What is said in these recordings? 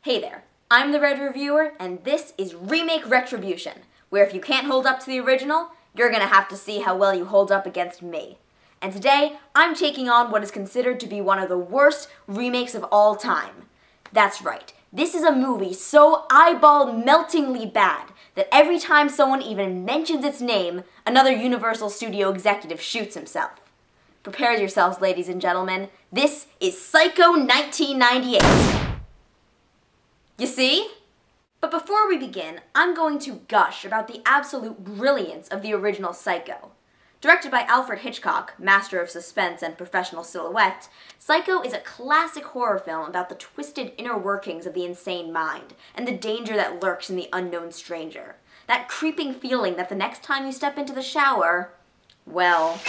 Hey there, I'm the Red Reviewer, and this is Remake Retribution, where if you can't hold up to the original, you're gonna have to see how well you hold up against me. And today, I'm taking on what is considered to be one of the worst remakes of all time. That's right, this is a movie so eyeball-meltingly bad that every time someone even mentions its name, another Universal Studio executive shoots himself. Prepare yourselves, ladies and gentlemen. This is Psycho 1998. You see? But before we begin, I'm going to gush about the absolute brilliance of the original Psycho. Directed by Alfred Hitchcock, master of suspense and professional silhouette, Psycho is a classic horror film about the twisted inner workings of the insane mind and the danger that lurks in the unknown stranger. That creeping feeling that the next time you step into the shower, well...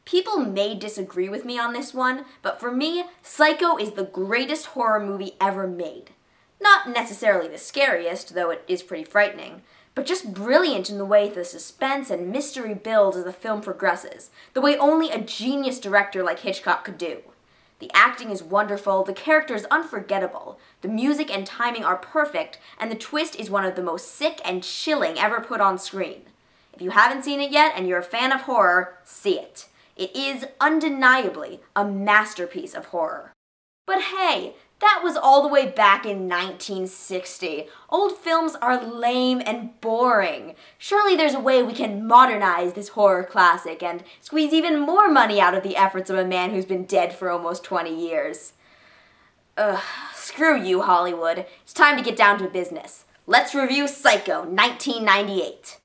People may disagree with me on this one, but for me, Psycho is the greatest horror movie ever made. Not necessarily the scariest, though it is pretty frightening, but just brilliant in the way the suspense and mystery builds as the film progresses, the way only a genius director like Hitchcock could do. The acting is wonderful, the character is unforgettable, the music and timing are perfect, and the twist is one of the most sick and chilling ever put on screen. If you haven't seen it yet and you're a fan of horror, see it. It is undeniably a masterpiece of horror. But hey, that was all the way back in 1960. Old films are lame and boring. Surely there's a way we can modernize this horror classic and squeeze even more money out of the efforts of a man who's been dead for almost 20 years. Ugh, screw you, Hollywood. It's time to get down to business. Let's review Psycho 1998.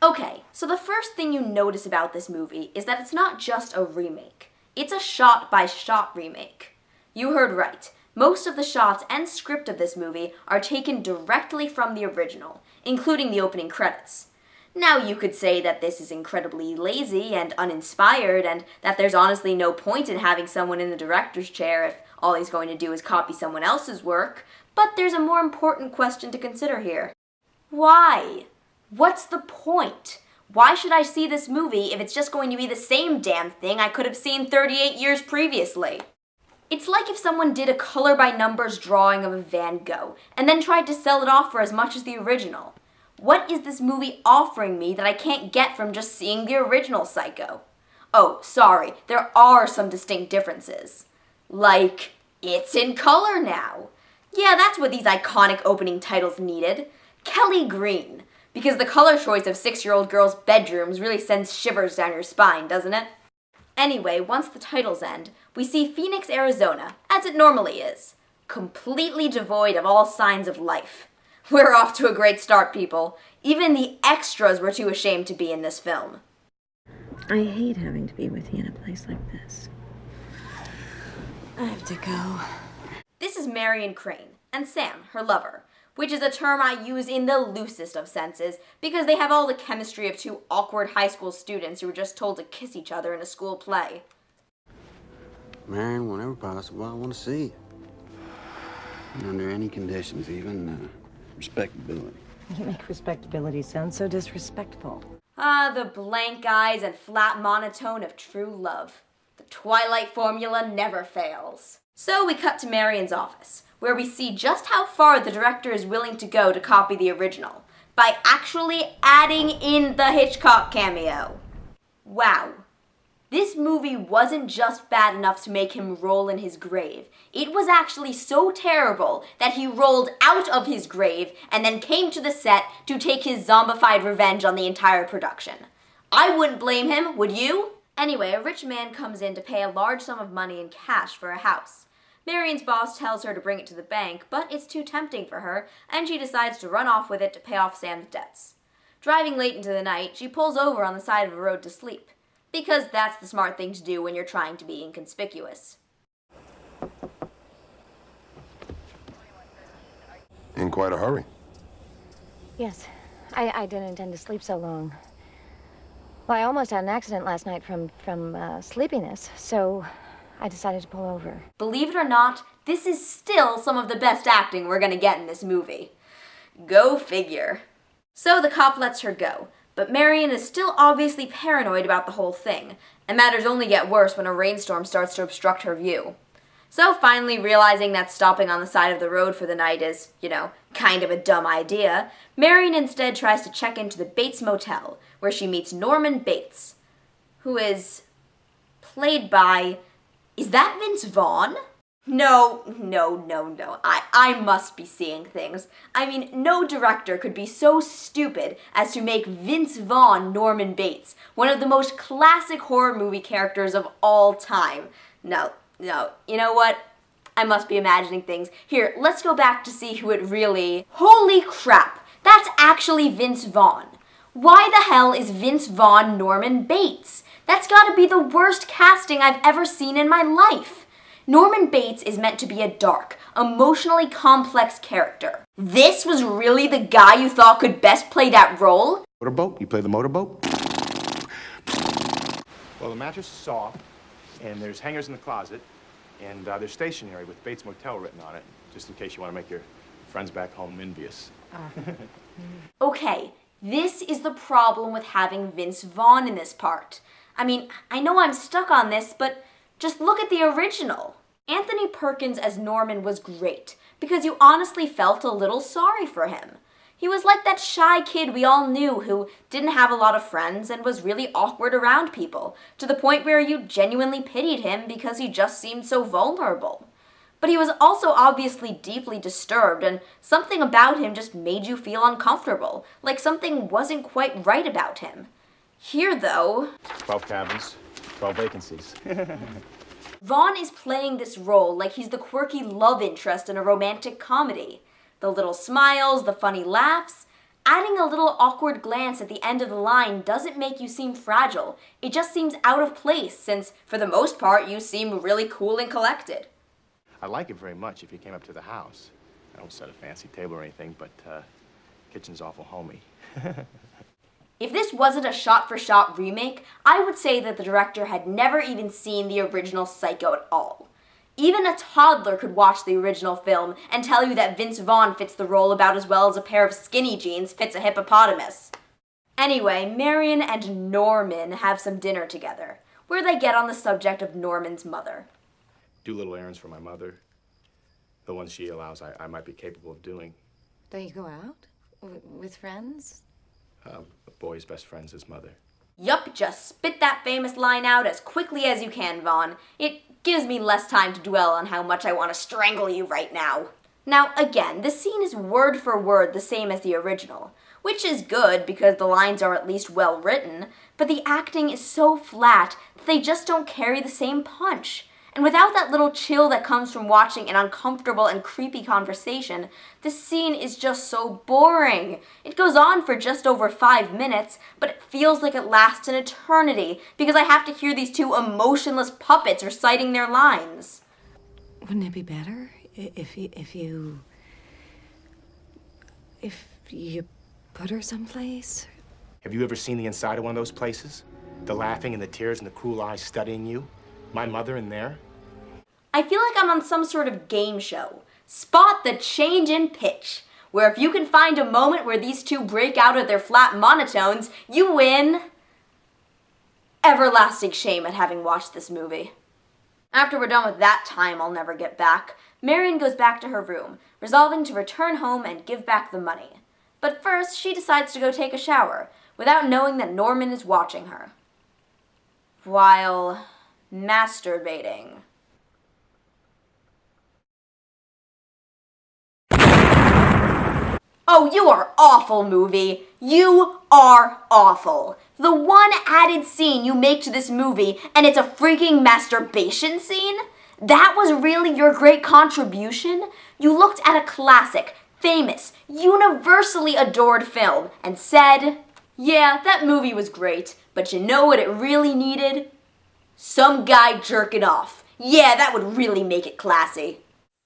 Okay, so the first thing you notice about this movie is that it's not just a remake. It's a shot-by-shot remake. You heard right. Most of the shots and script of this movie are taken directly from the original, including the opening credits. Now you could say that this is incredibly lazy and uninspired, and that there's honestly no point in having someone in the director's chair if all he's going to do is copy someone else's work, but there's a more important question to consider here. Why? What's the point? Why should I see this movie if it's just going to be the same damn thing I could have seen 38 years previously? It's like if someone did a color-by-numbers drawing of a Van Gogh and then tried to sell it off for as much as the original. What is this movie offering me that I can't get from just seeing the original Psycho? Oh, sorry, there are some distinct differences. Like, it's in color now. Yeah, that's what these iconic opening titles needed. Kelly Green. Because the color choice of 6-year-old girls' bedrooms really sends shivers down your spine, doesn't it? Anyway, once the titles end, we see Phoenix, Arizona, as it normally is. Completely devoid of all signs of life. We're off to a great start, people. Even the extras were too ashamed to be in this film. I hate having to be with you in a place like this. I have to go. This is Marion Crane, and Sam, her lover, which is a term I use in the loosest of senses because they have all the chemistry of two awkward high school students who were just told to kiss each other in a school play. Marion, whenever possible, I want to see you. And under any conditions, even respectability. You make respectability sound so disrespectful. Ah, the blank eyes and flat monotone of true love. The Twilight formula never fails. So we cut to Marion's office, where we see just how far the director is willing to go to copy the original, by actually adding in the Hitchcock cameo. Wow. This movie wasn't just bad enough to make him roll in his grave. It was actually so terrible that he rolled out of his grave and then came to the set to take his zombified revenge on the entire production. I wouldn't blame him, would you? Anyway, a rich man comes in to pay a large sum of money in cash for a house. Marion's boss tells her to bring it to the bank, but it's too tempting for her, and she decides to run off with it to pay off Sam's debts. Driving late into the night, she pulls over on the side of a road to sleep, because that's the smart thing to do when you're trying to be inconspicuous. In quite a hurry. Yes, I didn't intend to sleep so long. Well, I almost had an accident last night from sleepiness, so I decided to pull over. Believe it or not, this is still some of the best acting we're gonna get in this movie. Go figure. So the cop lets her go, but Marion is still obviously paranoid about the whole thing, and matters only get worse when a rainstorm starts to obstruct her view. So finally realizing that stopping on the side of the road for the night is, kind of a dumb idea, Marion instead tries to check into the Bates Motel, where she meets Norman Bates, who is played by... Is that Vince Vaughn? No. I must be seeing things. I mean, no director could be so stupid as to make Vince Vaughn Norman Bates, one of the most classic horror movie characters of all time. No, you know what? I must be imagining things. Here, let's go back to see who it really... Holy crap! That's actually Vince Vaughn. Why the hell is Vince Vaughn Norman Bates? That's gotta be the worst casting I've ever seen in my life. Norman Bates is meant to be a dark, emotionally complex character. This was really the guy you thought could best play that role? Motorboat? You play the motorboat? Well, the mattress is soft, and there's hangers in the closet, and there's stationery with Bates Motel written on it, just in case you want to make your friends back home envious. Okay, this is the problem with having Vince Vaughn in this part. I mean, I know I'm stuck on this, but just look at the original. Anthony Perkins as Norman was great, because you honestly felt a little sorry for him. He was like that shy kid we all knew who didn't have a lot of friends and was really awkward around people, to the point where you genuinely pitied him because he just seemed so vulnerable. But he was also obviously deeply disturbed, and something about him just made you feel uncomfortable, like something wasn't quite right about him. Here, though... 12 cabins, 12 vacancies. Vaughn is playing this role like he's the quirky love interest in a romantic comedy. The little smiles, the funny laughs. Adding a little awkward glance at the end of the line doesn't make you seem fragile. It just seems out of place, since, for the most part, you seem really cool and collected. I'd like it very much if you came up to the house. I don't set a fancy table or anything, but kitchen's awful homey. If this wasn't a shot-for-shot remake, I would say that the director had never even seen the original Psycho at all. Even a toddler could watch the original film and tell you that Vince Vaughn fits the role about as well as a pair of skinny jeans fits a hippopotamus. Anyway, Marion and Norman have some dinner together, where they get on the subject of Norman's mother. Do little errands for my mother. The ones she allows I might be capable of doing. Don't you go out? With friends? A boy's best friend's his mother. Yup, just spit that famous line out as quickly as you can, Vaughn. It gives me less time to dwell on how much I want to strangle you right now. Now, again, the scene is word for word the same as the original, which is good because the lines are at least well written, but the acting is so flat that they just don't carry the same punch. And without that little chill that comes from watching an uncomfortable and creepy conversation, this scene is just so boring. It goes on for just over 5 minutes, but it feels like it lasts an eternity because I have to hear these two emotionless puppets reciting their lines. Wouldn't it be better if you put her someplace? Have you ever seen the inside of one of those places? The laughing and the tears and the cruel eyes studying you? My mother in there? I feel like I'm on some sort of game show. Spot the change in pitch, where if you can find a moment where these two break out of their flat monotones, you win. Everlasting shame at having watched this movie. After we're done with that time I'll never get back, Marion goes back to her room, resolving to return home and give back the money. But first, she decides to go take a shower, without knowing that Norman is watching her. While masturbating. Oh, you are awful, movie. You are awful. The one added scene you make to this movie, and it's a freaking masturbation scene? That was really your great contribution? You looked at a classic, famous, universally adored film and said, yeah, that movie was great, but you know what it really needed? Some guy jerking off. Yeah, that would really make it classy.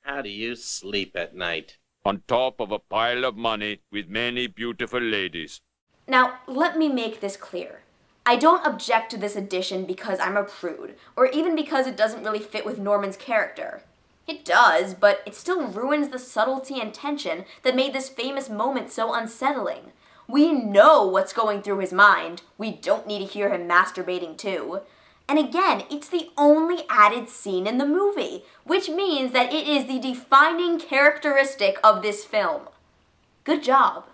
How do you sleep at night? On top of a pile of money with many beautiful ladies. Now, let me make this clear. I don't object to this addition because I'm a prude, or even because it doesn't really fit with Norman's character. It does, but it still ruins the subtlety and tension that made this famous moment so unsettling. We know what's going through his mind. We don't need to hear him masturbating too. And again, it's the only added scene in the movie, which means that it is the defining characteristic of this film. Good job.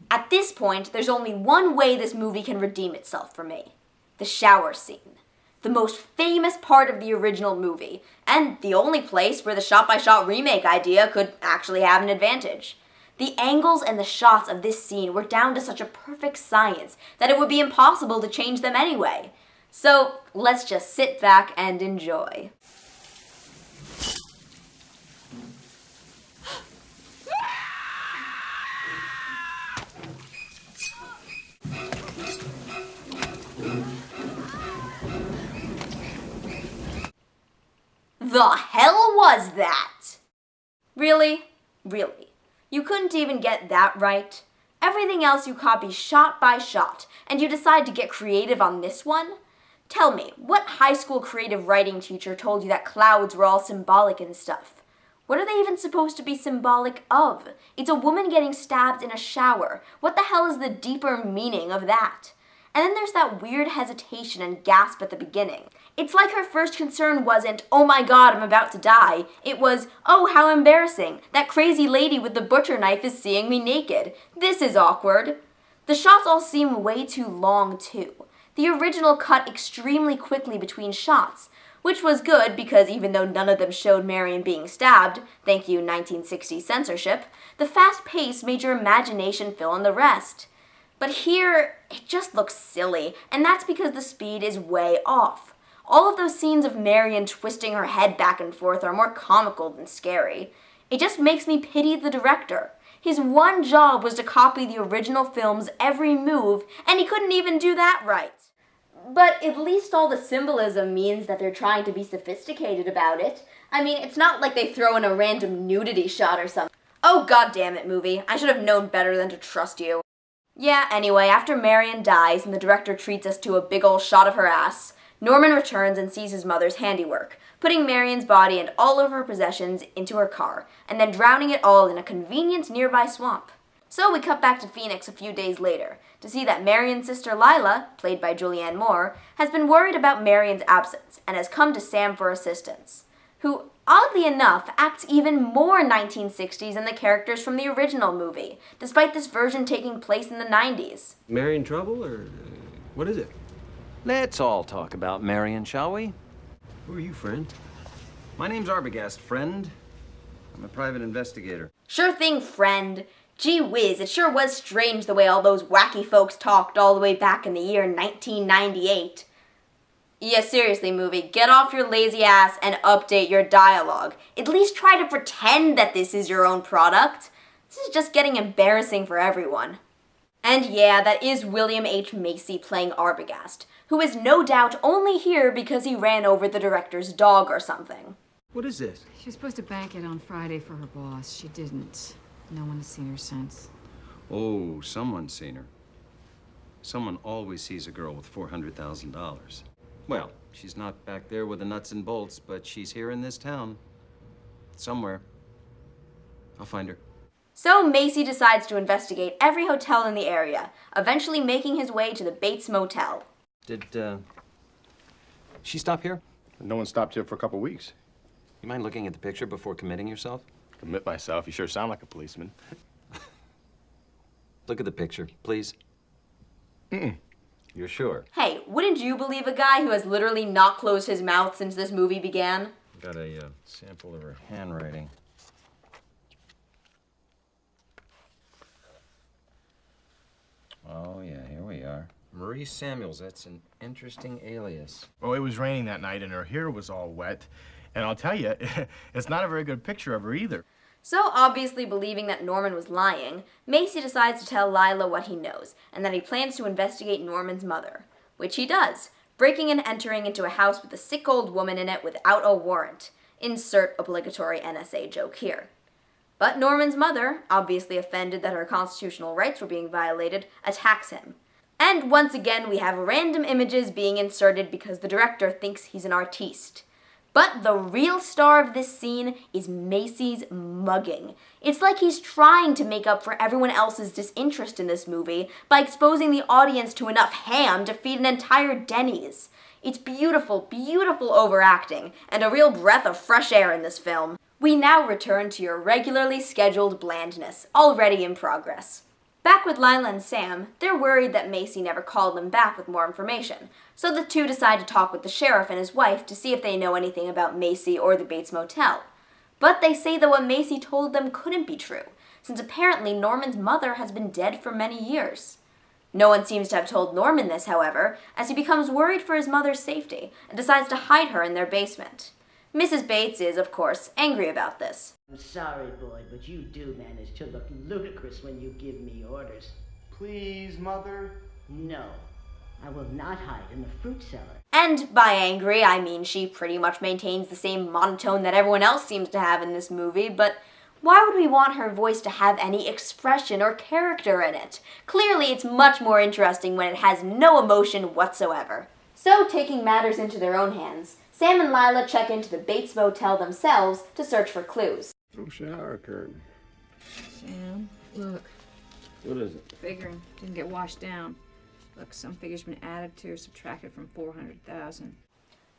At this point, there's only one way this movie can redeem itself for me. The shower scene. The most famous part of the original movie, and the only place where the shot-by-shot remake idea could actually have an advantage. The angles and the shots of this scene were down to such a perfect science that it would be impossible to change them anyway. So let's just sit back and enjoy. The hell was that? Really? Really? You couldn't even get that right? Everything else you copy shot by shot, and you decide to get creative on this one? Tell me, what high school creative writing teacher told you that clouds were all symbolic and stuff? What are they even supposed to be symbolic of? It's a woman getting stabbed in a shower. What the hell is the deeper meaning of that? And then there's that weird hesitation and gasp at the beginning. It's like her first concern wasn't, oh my god, I'm about to die. It was, oh, how embarrassing. That crazy lady with the butcher knife is seeing me naked. This is awkward. The shots all seem way too long, too. The original cut extremely quickly between shots, which was good because even though none of them showed Marion being stabbed, thank you 1960s censorship, the fast pace made your imagination fill in the rest. But here, it just looks silly, and that's because the speed is way off. All of those scenes of Marion twisting her head back and forth are more comical than scary. It just makes me pity the director. His one job was to copy the original film's every move, and he couldn't even do that right. But at least all the symbolism means that they're trying to be sophisticated about it. I mean, it's not like they throw in a random nudity shot or something. Oh, goddammit, movie. I should have known better than to trust you. Yeah, anyway, after Marion dies and the director treats us to a big ol' shot of her ass, Norman returns and sees his mother's handiwork, putting Marion's body and all of her possessions into her car, and then drowning it all in a convenient nearby swamp. So we cut back to Phoenix a few days later, to see that Marion's sister Lila, played by Julianne Moore, has been worried about Marion's absence, and has come to Sam for assistance, who, oddly enough, acts even more 1960s than the characters from the original movie, despite this version taking place in the 90s. Marion trouble, or what is it? Let's all talk about Marion, shall we? Who are you, friend? My name's Arbogast, friend. I'm a private investigator. Sure thing, friend. Gee whiz, it sure was strange the way all those wacky folks talked all the way back in the year 1998. Yeah, seriously, movie, get off your lazy ass and update your dialogue. At least try to pretend that this is your own product. This is just getting embarrassing for everyone. And yeah, that is William H. Macy playing Arbogast, who is no doubt only here because he ran over the director's dog or something. What is this? She was supposed to bank it on Friday for her boss. She didn't. No one has seen her since. Oh, someone's seen her. Someone always sees a girl with $400,000. Well, she's not back there with the nuts and bolts, but she's here in this town. Somewhere. I'll find her. So Macy decides to investigate every hotel in the area, eventually making his way to the Bates Motel. Did, she stop here? No one stopped here for a couple weeks. You mind looking at the picture before committing yourself? Commit myself? You sure sound like a policeman. Look at the picture, please. Mm-mm. You're sure? Hey, wouldn't you believe a guy who has literally not closed his mouth since this movie began? Got a sample of her handwriting. Oh, yeah, here we are. Marie Samuels, that's an interesting alias. Well, it was raining that night and her hair was all wet. And I'll tell you, it's not a very good picture of her either. So obviously believing that Norman was lying, Macy decides to tell Lila what he knows, and that he plans to investigate Norman's mother. Which he does, breaking and entering into a house with a sick old woman in it without a warrant. Insert obligatory NSA joke here. But Norman's mother, obviously offended that her constitutional rights were being violated, attacks him. And once again we have random images being inserted because the director thinks he's an artiste. But the real star of this scene is Macy's mugging. It's like he's trying to make up for everyone else's disinterest in this movie by exposing the audience to enough ham to feed an entire Denny's. It's beautiful, beautiful overacting, and a real breath of fresh air in this film. We now return to your regularly scheduled blandness, already in progress. Back with Lila and Sam, they're worried that Macy never called them back with more information, so the two decide to talk with the sheriff and his wife to see if they know anything about Macy or the Bates Motel. But they say that what Macy told them couldn't be true, since apparently Norman's mother has been dead for many years. No one seems to have told Norman this, however, as he becomes worried for his mother's safety and decides to hide her in their basement. Mrs. Bates is, of course, angry about this. I'm sorry, Boyd, but you do manage to look ludicrous when you give me orders. Please, Mother. No, I will not hide in the fruit cellar. And by angry, I mean she pretty much maintains the same monotone that everyone else seems to have in this movie, but why would we want her voice to have any expression or character in it? Clearly, it's much more interesting when it has no emotion whatsoever. So, taking matters into their own hands, Sam and Lila check into the Bates Motel themselves to search for clues. No shower curtain. Sam, look. What is it? Figuring. Didn't get washed down. Look, some figure's been added to or subtracted from 400,000.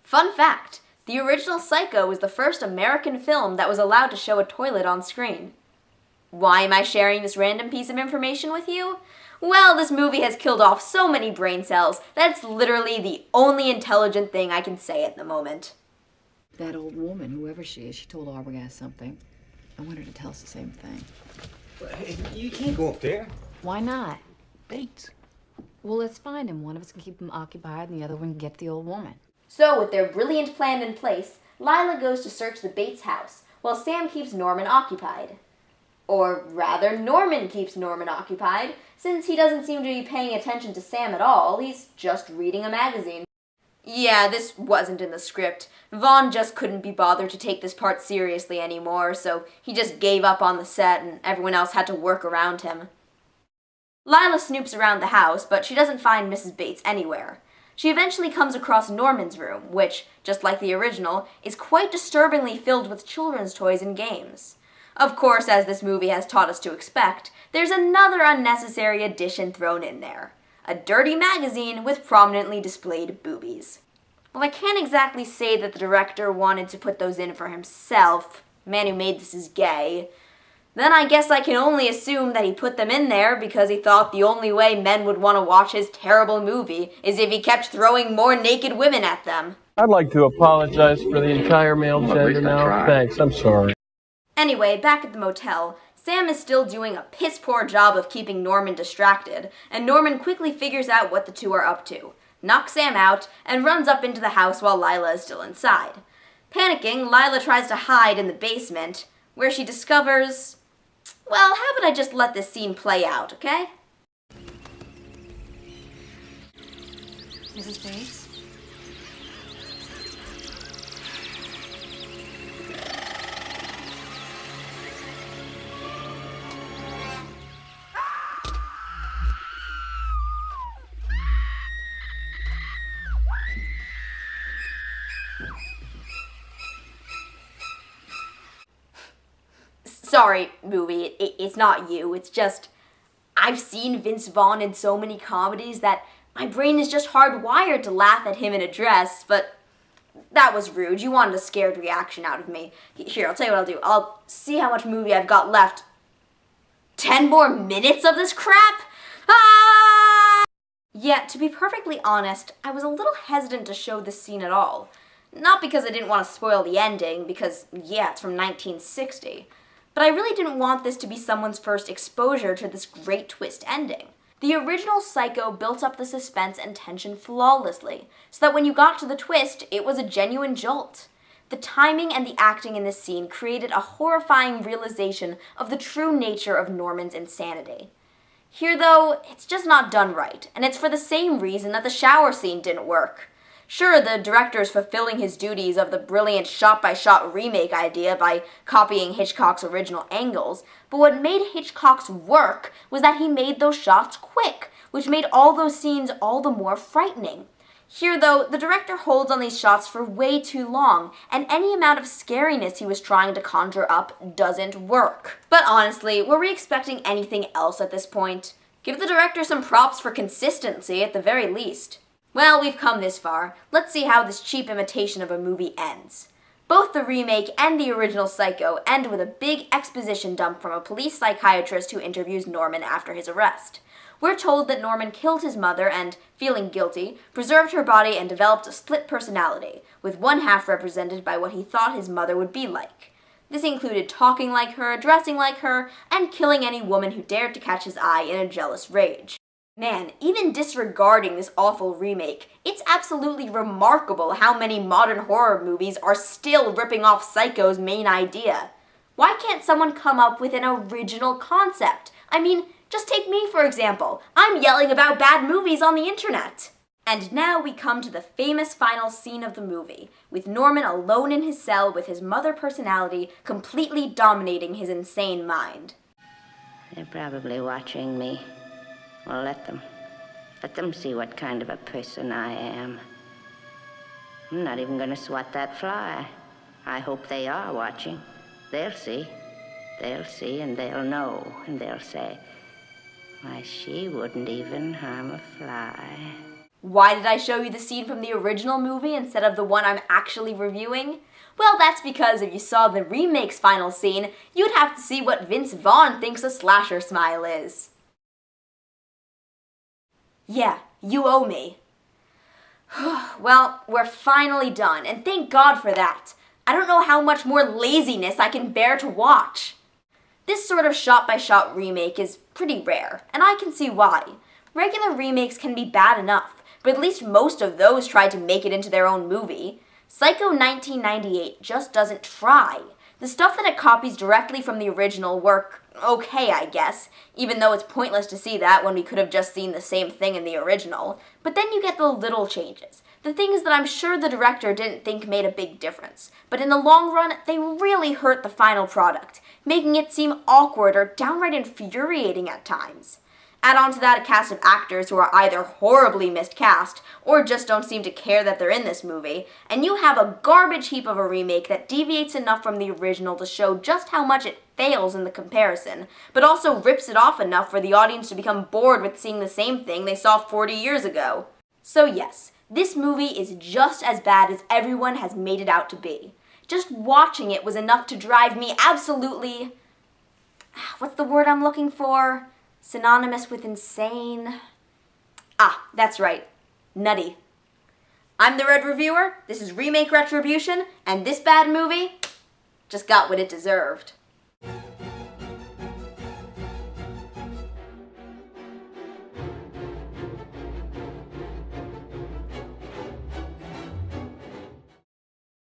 Fun fact, the original Psycho was the first American film that was allowed to show a toilet on screen. Why am I sharing this random piece of information with you? Well, this movie has killed off so many brain cells that it's literally the only intelligent thing I can say at the moment. That old woman, whoever she is, she told Arbogast something. I want her to tell us the same thing. Hey, you can't go up there. Why not? Bates. Well, let's find him. One of us can keep him occupied and the other one can get the old woman. So, with their brilliant plan in place, Lila goes to search the Bates house, while Sam keeps Norman occupied. Or rather, Norman keeps Norman occupied, since he doesn't seem to be paying attention to Sam at all, he's just reading a magazine. Yeah, this wasn't in the script. Vaughn just couldn't be bothered to take this part seriously anymore, so he just gave up on the set and everyone else had to work around him. Lila snoops around the house, but she doesn't find Mrs. Bates anywhere. She eventually comes across Norman's room, which, just like the original, is quite disturbingly filled with children's toys and games. Of course, as this movie has taught us to expect, there's another unnecessary addition thrown in there. A dirty magazine with prominently displayed boobies. Well, I can't exactly say that the director wanted to put those in for himself. The man who made this is gay. Then I guess I can only assume that he put them in there because he thought the only way men would want to watch his terrible movie is if he kept throwing more naked women at them. I'd like to apologize for the entire male gender now. Thanks, I'm sorry. Anyway, back at the motel, Sam is still doing a piss-poor job of keeping Norman distracted, and Norman quickly figures out what the two are up to, knocks Sam out, and runs up into the house while Lila is still inside. Panicking, Lila tries to hide in the basement, where she discovers... Well, how about I just let this scene play out, okay? Mrs. Bates? Sorry, movie, it's not you, it's just... I've seen Vince Vaughn in so many comedies that my brain is just hardwired to laugh at him in a dress, but that was rude. You wanted a scared reaction out of me. Here, I'll tell you what I'll do. I'll see how much movie I've got left. 10 more minutes of this crap? Ah! Yeah, to be perfectly honest, I was a little hesitant to show this scene at all. Not because I didn't want to spoil the ending, because, yeah, it's from 1960. But I really didn't want this to be someone's first exposure to this great twist ending. The original Psycho built up the suspense and tension flawlessly, so that when you got to the twist, it was a genuine jolt. The timing and the acting in this scene created a horrifying realization of the true nature of Norman's insanity. Here, though, it's just not done right, and it's for the same reason that the shower scene didn't work. Sure, the director's fulfilling his duties of the brilliant shot-by-shot remake idea by copying Hitchcock's original angles, but what made Hitchcock's work was that he made those shots quick, which made all those scenes all the more frightening. Here, though, the director holds on these shots for way too long, and any amount of scariness he was trying to conjure up doesn't work. But honestly, were we expecting anything else at this point? Give the director some props for consistency at the very least. Well, we've come this far. Let's see how this cheap imitation of a movie ends. Both the remake and the original Psycho end with a big exposition dump from a police psychiatrist who interviews Norman after his arrest. We're told that Norman killed his mother and, feeling guilty, preserved her body and developed a split personality, with one half represented by what he thought his mother would be like. This included talking like her, dressing like her, and killing any woman who dared to catch his eye in a jealous rage. Man, even disregarding this awful remake, it's absolutely remarkable how many modern horror movies are still ripping off Psycho's main idea. Why can't someone come up with an original concept? I mean, just take me for example. I'm yelling about bad movies on the internet. And now we come to the famous final scene of the movie, with Norman alone in his cell with his mother personality completely dominating his insane mind. They're probably watching me. Well, let them. Let them see what kind of a person I am. I'm not even going to swat that fly. I hope they are watching. They'll see. They'll see and they'll know. And they'll say, why, she wouldn't even harm a fly. Why did I show you the scene from the original movie instead of the one I'm actually reviewing? Well, that's because if you saw the remake's final scene, you'd have to see what Vince Vaughn thinks a slasher smile is. Yeah, you owe me. Well, we're finally done, and thank God for that. I don't know how much more laziness I can bear to watch. This sort of shot-by-shot remake is pretty rare, and I can see why. Regular remakes can be bad enough, but at least most of those try to make it into their own movie. Psycho 1998 just doesn't try. The stuff that it copies directly from the original work okay, I guess, even though it's pointless to see that when we could have just seen the same thing in the original. But then you get the little changes, the things that I'm sure the director didn't think made a big difference, but in the long run, they really hurt the final product, making it seem awkward or downright infuriating at times. Add on to that a cast of actors who are either horribly miscast or just don't seem to care that they're in this movie, and you have a garbage heap of a remake that deviates enough from the original to show just how much it fails in the comparison, but also rips it off enough for the audience to become bored with seeing the same thing they saw 40 years ago. So yes, this movie is just as bad as everyone has made it out to be. Just watching it was enough to drive me absolutely... what's the word I'm looking for? Synonymous with insane. Ah, that's right. Nutty. I'm the Red Reviewer, this is Remake Retribution, and this bad movie just got what it deserved.